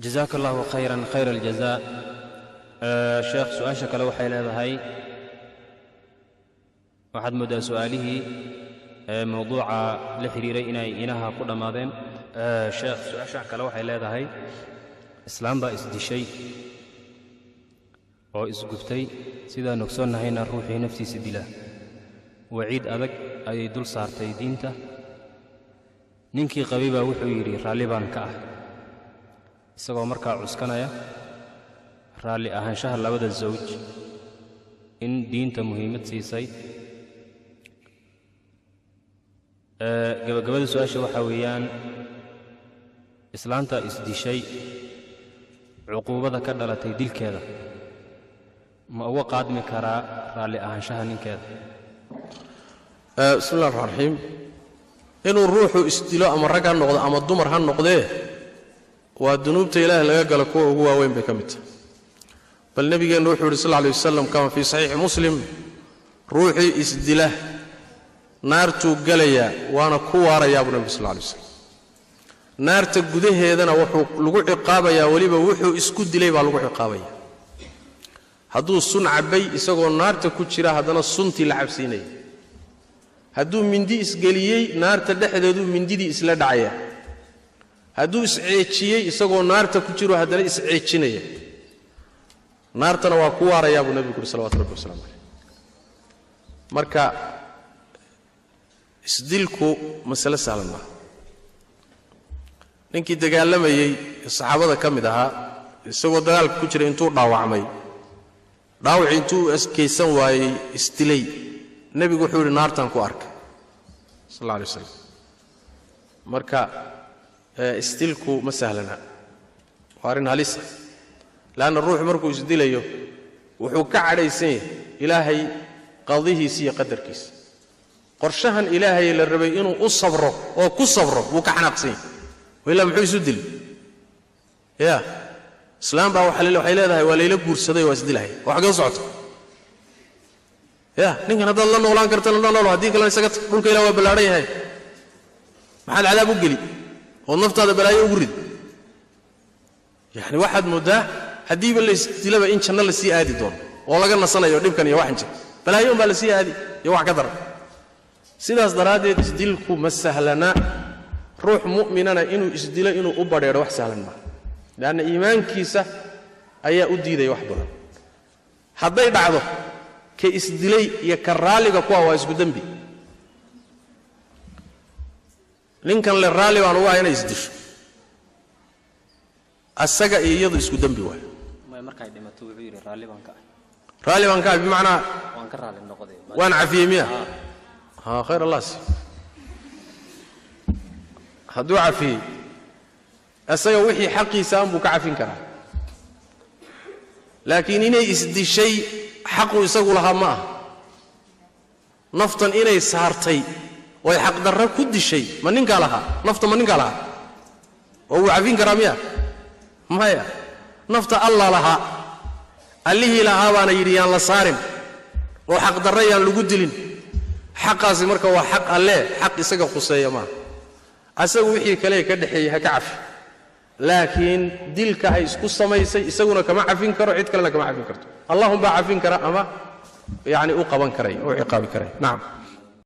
جزاك الله خيرا خير الجزاء. شيخ سؤاشك لو حيل هذا هاي واحد مدى سؤاله موضوع لحريري إنها قد ماذين. شيخ سؤاشك لو حيل هذا هاي إسلام با إسدي شيء أو إسقفتي سيدا نكسون هنا الروحي نفسي سدلا وعيد أذك أي دول صارتي دينته ninkii qabiiba wuxuu yiri raali baan ka ah isagoo markaa cuskanaya raali ahaanshaha labada zawj in diinta muhiimad siisay. gabagabada su'aasha waxa weeyaan islaanta isdishay cuquubada ka dhalatay dilkeeda ma uga qaadmi karaa raali ahaanshaha ninkeeda? bismillaahir rahmaanir rahiim. inuu ruuxu isdilo ama rag ha noqdo ama dumar ha noqdee waa dunuubta ilaahay laga galo kuwa ugu waaweyn bay ka mid tahay. bal nabigeennu wuxuu yidhi sal alayhi wasallam kama fii saxiixi muslim ruuxii isdila naartuu galayaa waana ku waarayaa buu nabigu sal alayhi wasallam. naarta gudaheedana wuxuu lagu ciqaabayaa weliba wuxuu isku dilay baa lagu ciqaabayaa. hadduu sun cabbay isagoo naarta ku jira haddana suntii la cabsiinaya. hadduu mindi isgeliyey naarta dhexdeeduu mindidii isla dhacaya. hadduu isceejiyey isagoo naarta ku jiro haddana isceejinaya. naartana waa ku waarayaa buu nabigu yidhi salawaatu rabbi wasalaamu calayh. marka isdilku masale sahlan maaha. ninkii dagaalamayey saxaabada ka mid ahaa isagoo dagaalka ku jira intuu dhaawacmay dhaawacii intuu askaysan waayey isdilay nebigu wuxuu yidhi naartaan ku arkay sal alla alay wasalam. marka isdilku ma sahlana waa arrin halis ah. leanna ruuxu markuu isdilayo wuxuu ka cadhaysan yahay ilaahay qadihiisa iyo qadarkiisa. qorshahan ilaahay la rabay inuu u sabro oo ku sabro wuu ka xanaaqsan yahay. ilaa muxuu isu dili ya islaam baa waxay leedahay waa layla guursaday waa isdilahay oo xagee u socoto ya ninkan haddaad la noolaan kartana la noolo haddii kalena isaga dhulka ilaah waa ballaadhan yahay maxaad cadaab u geli oo naftaada balaayo ugu rid. yacni waxaad mooddaa haddiiba la isdilaba in janno la sii aadi doono oo laga nasanayo dhibkan iyo waxan jira balaayoon baa la sii aadi iyo wax ka daran. sidaas daraaddeed isdilku ma sahlana. ruux mu'minana inuu isdilo inuu u badheedho wax sahlan maaha. leanna iimaankiisa ayaa u diidaya wax badan. hadday dhacdo ka isdilay iyo ka raalliga kuwa waa isku dembi. ninkan le raalli baan ugu ahay inay isdisho asaga iyo iyadu isku dembi waayo. markay dhimato wuxuu yidhi raalli baan ka ahay. raalli baan ka ahay bimacnaa waan ka raalli noqday waan cafiyey miya khayr allah si hadduu cafiyey asaga wixii xaqiisa aan buu ka cafin karaa. laakiin inay isdishay xaqu isagu lahaa ma aha. naftan inay saartay ooy xaqdarra ku dishay ma ninkaa lahaa? nafta ma ninkaa lahaa oo wuu cafin karaa miya? maya. nafta allah lahaa. allihii lahaa baana yidhi yaan la saarin oo xaqdarra yaan lagu dilin. xaqaasi marka waa xaq allee xaq isaga khuseeya maaha. asagu wixii kale ka dhexeeyey ha ka cafi. laakiin dilka ay isku samaysay isaguna kama cafin karo cid kalena kama cafin karto. allahum baa cafin kara ama yani u qaban karay oo ciqaabi karay. nacam.